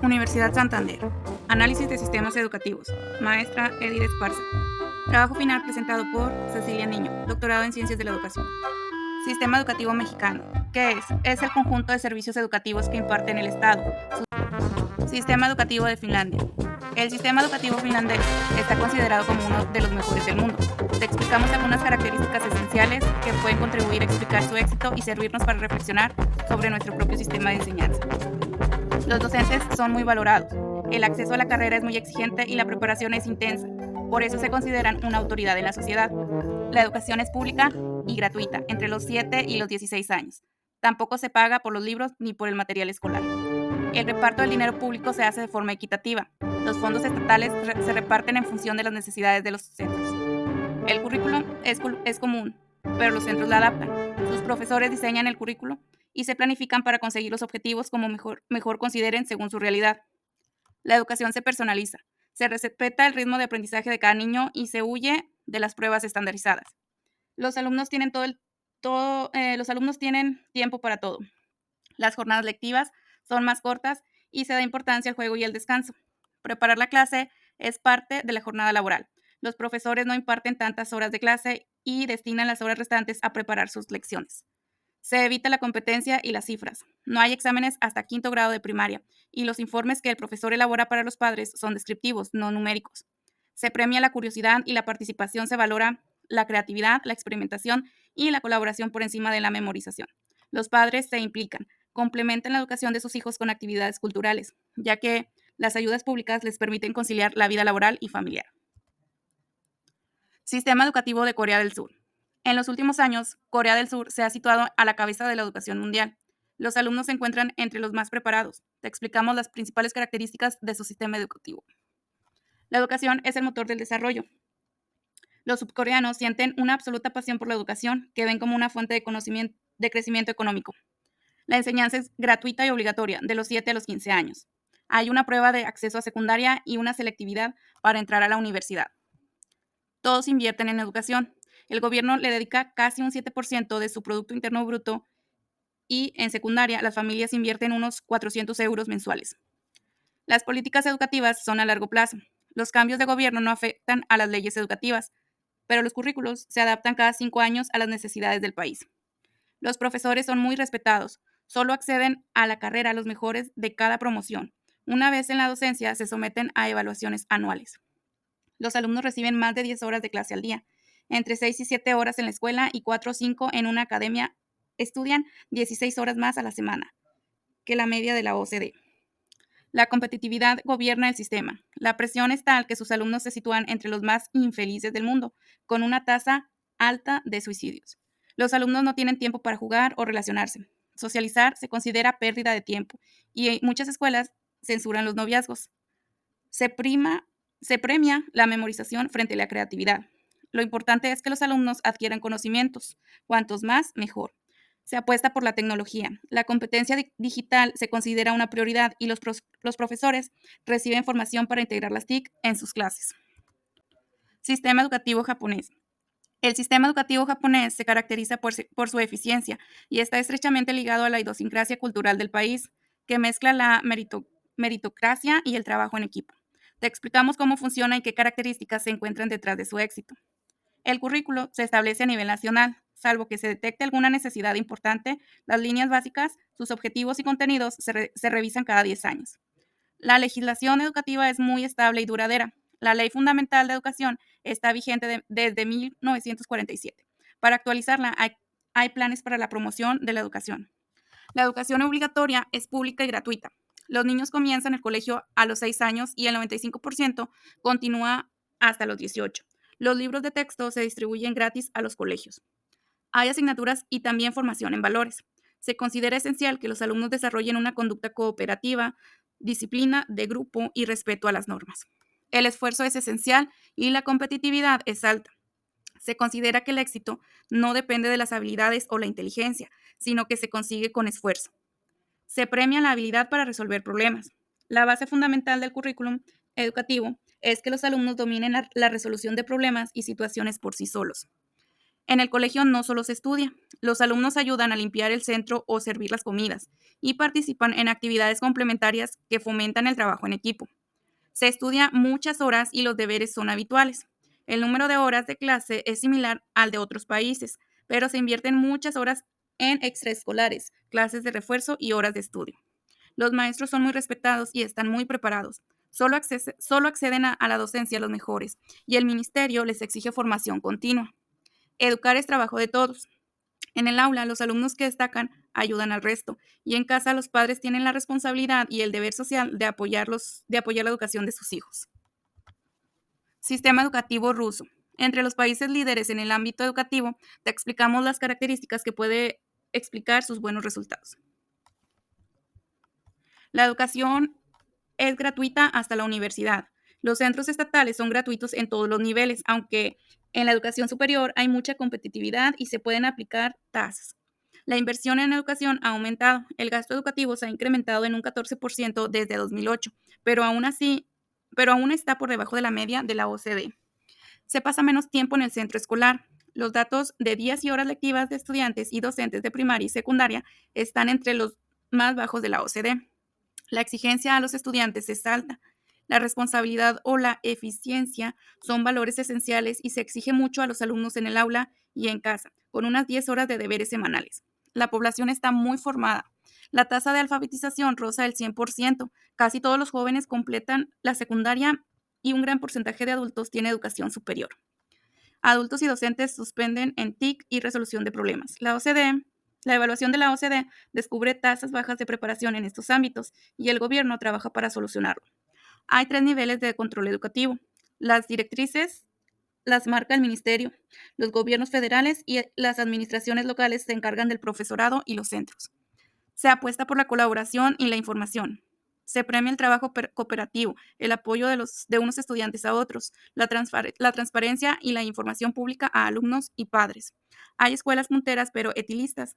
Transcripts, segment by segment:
Universidad Santander. Análisis de sistemas educativos. Maestra Edith Esparza. Trabajo final presentado por Cecilia Niño, doctorado en Ciencias de la Educación. Sistema educativo mexicano. ¿Qué es? Es el conjunto de servicios educativos que imparte el Estado. Sistema educativo de Finlandia. El sistema educativo finlandés está considerado como uno de los mejores del mundo. Te explicamos algunas características esenciales que pueden contribuir a explicar su éxito y servirnos para reflexionar sobre nuestro propio sistema de enseñanza. Los docentes son muy valorados. El acceso a la carrera es muy exigente y la preparación es intensa. Por eso se consideran una autoridad en la sociedad. La educación es pública y gratuita entre los 7 y los 16 años. Tampoco se paga por los libros ni por el material escolar. El reparto del dinero público se hace de forma equitativa. Los fondos estatales se reparten en función de las necesidades de los centros. El currículum es común, pero los centros la adaptan. Sus profesores diseñan el currículo y se planifican para conseguir los objetivos como mejor consideren según su realidad. La educación se personaliza. Se respeta el ritmo de aprendizaje de cada niño y se huye de las pruebas estandarizadas. Los alumnos tienen tiempo para todo. Las jornadas lectivas son más cortas y se da importancia al juego y al descanso. Preparar la clase es parte de la jornada laboral. Los profesores no imparten tantas horas de clase y destinan las horas restantes a preparar sus lecciones. Se evita la competencia y las cifras. No hay exámenes hasta quinto grado de primaria y los informes que el profesor elabora para los padres son descriptivos, no numéricos. Se premia la curiosidad y la participación, se valora la creatividad, la experimentación y la colaboración por encima de la memorización. Los padres se implican, complementan la educación de sus hijos con actividades culturales, ya que las ayudas públicas les permiten conciliar la vida laboral y familiar. Sistema educativo de Corea del Sur. En los últimos años, Corea del Sur se ha situado a la cabeza de la educación mundial. Los alumnos se encuentran entre los más preparados. Te explicamos las principales características de su sistema educativo. La educación es el motor del desarrollo. Los subcoreanos sienten una absoluta pasión por la educación, que ven como una fuente de crecimiento económico. La enseñanza es gratuita y obligatoria, de los 7 a los 15 años. Hay una prueba de acceso a secundaria y una selectividad para entrar a la universidad. Todos invierten en educación. El gobierno le dedica casi un 7% de su Producto Interno Bruto y en secundaria las familias invierten unos 400 euros mensuales. Las políticas educativas son a largo plazo. Los cambios de gobierno no afectan a las leyes educativas, pero los currículos se adaptan cada 5 años a las necesidades del país. Los profesores son muy respetados. Solo acceden a la carrera los mejores de cada promoción. Una vez en la docencia se someten a evaluaciones anuales. Los alumnos reciben más de 10 horas de clase al día. Entre 6 y 7 horas en la escuela y 4 o 5 en una academia. Estudian 16 horas más a la semana que la media de la OCDE. La competitividad gobierna el sistema. La presión es tal que sus alumnos se sitúan entre los más infelices del mundo, con una tasa alta de suicidios. Los alumnos no tienen tiempo para jugar o relacionarse. Socializar se considera pérdida de tiempo y muchas escuelas censuran los noviazgos. Se premia la memorización frente a la creatividad. Lo importante es que los alumnos adquieran conocimientos. Cuantos más, mejor. Se apuesta por la tecnología. La competencia digital se considera una prioridad y los profesores reciben formación para integrar las TIC en sus clases. Sistema educativo japonés. El sistema educativo japonés se caracteriza por su eficiencia y está estrechamente ligado a la idiosincrasia cultural del país, que mezcla la meritocracia y el trabajo en equipo. Te explicamos cómo funciona y qué características se encuentran detrás de su éxito. El currículo se establece a nivel nacional, salvo que se detecte alguna necesidad importante. Las líneas básicas, sus objetivos y contenidos se revisan cada 10 años. La legislación educativa es muy estable y duradera. La Ley Fundamental de Educación está vigente desde 1947. Para actualizarla hay planes para la promoción de la educación. La educación obligatoria es pública y gratuita. Los niños comienzan el colegio a los 6 años y el 95% continúa hasta los 18. Los libros de texto se distribuyen gratis a los colegios. Hay asignaturas y también formación en valores. Se considera esencial que los alumnos desarrollen una conducta cooperativa, disciplina de grupo y respeto a las normas. El esfuerzo es esencial y la competitividad es alta. Se considera que el éxito no depende de las habilidades o la inteligencia, sino que se consigue con esfuerzo. Se premia la habilidad para resolver problemas. La base fundamental del currículum educativo es que los alumnos dominen la resolución de problemas y situaciones por sí solos. En el colegio no solo se estudia, los alumnos ayudan a limpiar el centro o servir las comidas y participan en actividades complementarias que fomentan el trabajo en equipo. Se estudia muchas horas y los deberes son habituales. El número de horas de clase es similar al de otros países, pero se invierten muchas horas en extraescolares, clases de refuerzo y horas de estudio. Los maestros son muy respetados y están muy preparados. Solo acceden a la docencia los mejores y el ministerio les exige formación continua. Educar es trabajo de todos. En el aula, los alumnos que destacan ayudan al resto y en casa los padres tienen la responsabilidad y el deber social de apoyar la educación de sus hijos. Sistema educativo ruso. Entre los países líderes en el ámbito educativo, te explicamos las características que puede explicar sus buenos resultados. La educación es gratuita hasta la universidad. Los centros estatales son gratuitos en todos los niveles, aunque en la educación superior hay mucha competitividad y se pueden aplicar tasas. La inversión en educación ha aumentado. El gasto educativo se ha incrementado en un 14% desde 2008, pero aún está por debajo de la media de la OCDE. Se pasa menos tiempo en el centro escolar. Los datos de días y horas lectivas de estudiantes y docentes de primaria y secundaria están entre los más bajos de la OCDE. La exigencia a los estudiantes es alta. La responsabilidad o la eficiencia son valores esenciales y se exige mucho a los alumnos en el aula y en casa, con unas 10 horas de deberes semanales. La población está muy formada. La tasa de alfabetización roza el 100%. Casi todos los jóvenes completan la secundaria y un gran porcentaje de adultos tiene educación superior. Adultos y docentes suspenden en TIC y resolución de problemas. La evaluación de la OCDE descubre tasas bajas de preparación en estos ámbitos y el gobierno trabaja para solucionarlo. Hay 3 niveles de control educativo. Las directrices las marca el ministerio, los gobiernos federales y las administraciones locales se encargan del profesorado y los centros. Se apuesta por la colaboración y la información. Se premia el trabajo cooperativo, el apoyo de unos estudiantes a otros, la transparencia y la información pública a alumnos y padres. Hay escuelas punteras pero elitistas.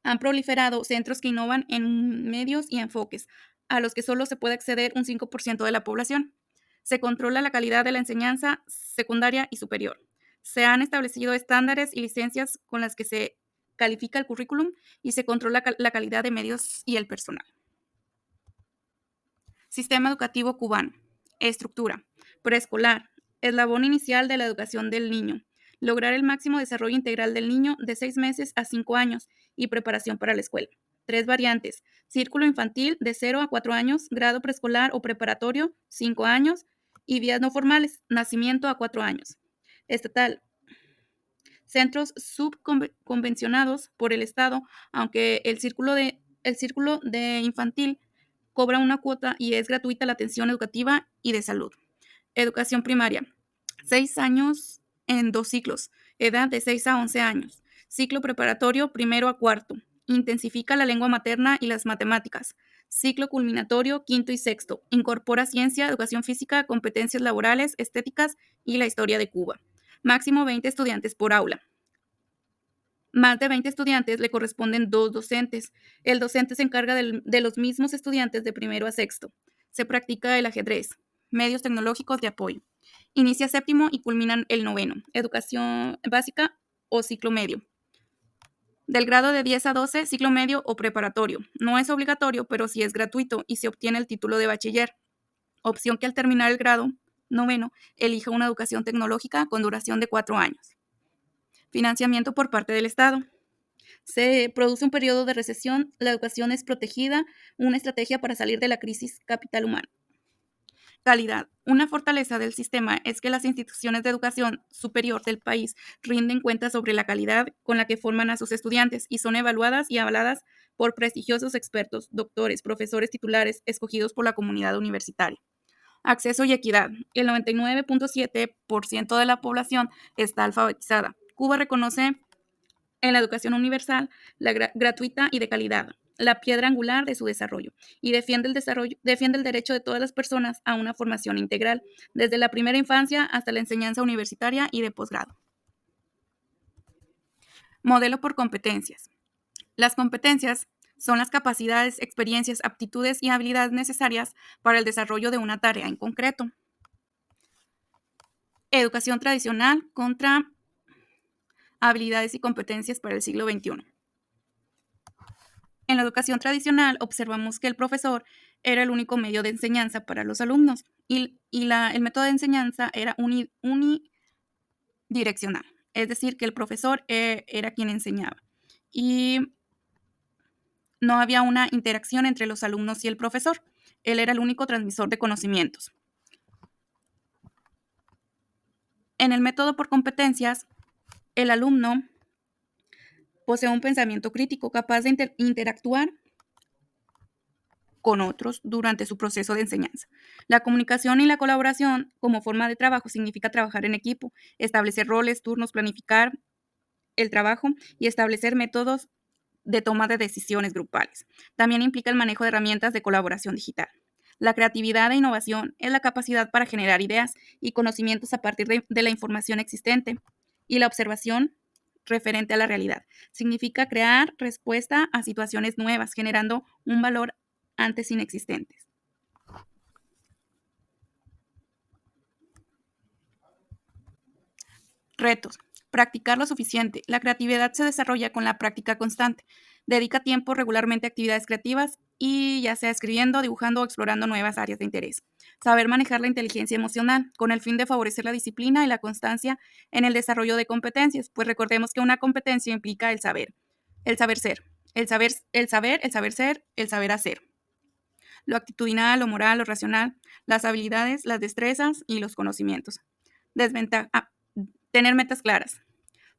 Han proliferado centros que innovan en medios y enfoques, a los que solo se puede acceder un 5% de la población. Se controla la calidad de la enseñanza secundaria y superior. Se han establecido estándares y licencias con las que se califica el currículum y se controla la calidad de medios y el personal. Sistema educativo cubano. Estructura. Preescolar. Eslabón inicial de la educación del niño. Lograr el máximo desarrollo integral del niño de 6 meses a 5 años y preparación para la escuela. 3 variantes. Círculo infantil de 0 a 4 años, grado preescolar o preparatorio 5 años y vías no formales, nacimiento a 4 años. Estatal. Centros subconvencionados por el Estado, aunque el círculo de infantil cobra una cuota y es gratuita la atención educativa y de salud. Educación primaria. 6 años en 2 ciclos. Edad de 6 a 11 años. Ciclo preparatorio primero a cuarto. Intensifica la lengua materna y las matemáticas. Ciclo culminatorio quinto y sexto. Incorpora ciencia, educación física, competencias laborales, estéticas y la historia de Cuba. Máximo 20 estudiantes por aula. Más de 20 estudiantes le corresponden 2 docentes. El docente se encarga de los mismos estudiantes de primero a sexto. Se practica el ajedrez. Medios tecnológicos de apoyo. Inicia séptimo y culminan el noveno. Educación básica o ciclo medio. Del grado de 10 a 12, ciclo medio o preparatorio. No es obligatorio, pero sí es gratuito y se obtiene el título de bachiller. Opción que al terminar el grado noveno elija una educación tecnológica con duración de 4 años. Financiamiento por parte del Estado. Se produce un periodo de recesión, la educación es protegida, una estrategia para salir de la crisis capital humano. Calidad. Una fortaleza del sistema es que las instituciones de educación superior del país rinden cuentas sobre la calidad con la que forman a sus estudiantes y son evaluadas y avaladas por prestigiosos expertos, doctores, profesores titulares escogidos por la comunidad universitaria. Acceso y equidad. El 99.7% de la población está alfabetizada. Cuba reconoce en la educación universal, la gratuita y de calidad, la piedra angular de su desarrollo, y defiende el derecho de todas las personas a una formación integral, desde la primera infancia hasta la enseñanza universitaria y de posgrado. Modelo por competencias. Las competencias son las capacidades, experiencias, aptitudes y habilidades necesarias para el desarrollo de una tarea en concreto. Educación tradicional contra habilidades y competencias para el siglo XXI. En la educación tradicional observamos que el profesor era el único medio de enseñanza para los alumnos y el método de enseñanza era unidireccional, es decir, que el profesor era quien enseñaba y no había una interacción entre los alumnos y el profesor. Él era el único transmisor de conocimientos. En el método por competencias, el alumno posee un pensamiento crítico capaz de interactuar con otros durante su proceso de enseñanza. La comunicación y la colaboración como forma de trabajo significa trabajar en equipo, establecer roles, turnos, planificar el trabajo y establecer métodos de toma de decisiones grupales. También implica el manejo de herramientas de colaboración digital. La creatividad e innovación es la capacidad para generar ideas y conocimientos a partir de la información existente y la observación referente a la realidad. Significa crear respuesta a situaciones nuevas, generando un valor antes inexistentes. Retos. Practicar lo suficiente. La creatividad se desarrolla con la práctica constante. Dedica tiempo regularmente a actividades creativas y ya sea escribiendo, dibujando o explorando nuevas áreas de interés. Saber manejar la inteligencia emocional con el fin de favorecer la disciplina y la constancia en el desarrollo de competencias, pues recordemos que una competencia implica el saber ser, el saber ser, el saber hacer. Lo actitudinal, lo moral, lo racional, las habilidades, las destrezas y los conocimientos. Desventaja. Tener metas claras.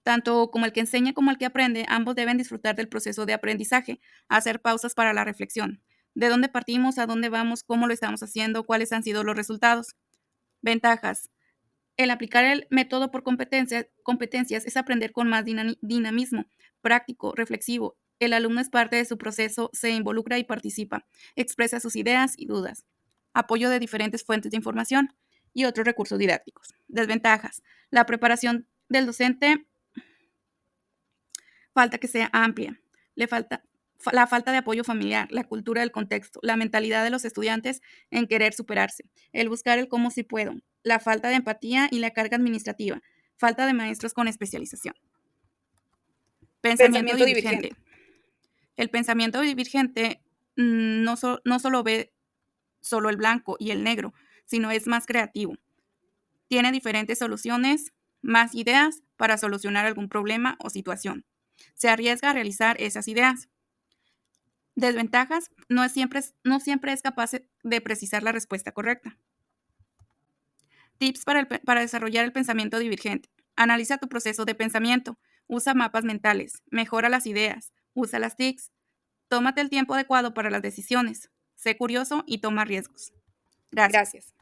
Tanto como el que enseña como el que aprende, ambos deben disfrutar del proceso de aprendizaje, hacer pausas para la reflexión. ¿De dónde partimos? ¿A dónde vamos? ¿Cómo lo estamos haciendo? ¿Cuáles han sido los resultados? Ventajas. El aplicar el método por competencias es aprender con más dinamismo, práctico, reflexivo. El alumno es parte de su proceso, se involucra y participa, expresa sus ideas y dudas. Apoyo de diferentes fuentes de información y otros recursos didácticos. Desventajas. La preparación del docente falta que sea amplia. La falta de apoyo familiar, la cultura del contexto, la mentalidad de los estudiantes en querer superarse, el buscar el cómo si puedo, la falta de empatía y la carga administrativa, falta de maestros con especialización. Pensamiento divergente. El pensamiento divergente no solo ve solo el blanco y el negro, sino es más creativo. Tiene diferentes soluciones, más ideas para solucionar algún problema o situación. Se arriesga a realizar esas ideas. Desventajas, no siempre es capaz de precisar la respuesta correcta. Tips para desarrollar el pensamiento divergente. Analiza tu proceso de pensamiento. Usa mapas mentales. Mejora las ideas. Usa las TICs. Tómate el tiempo adecuado para las decisiones. Sé curioso y toma riesgos. Gracias.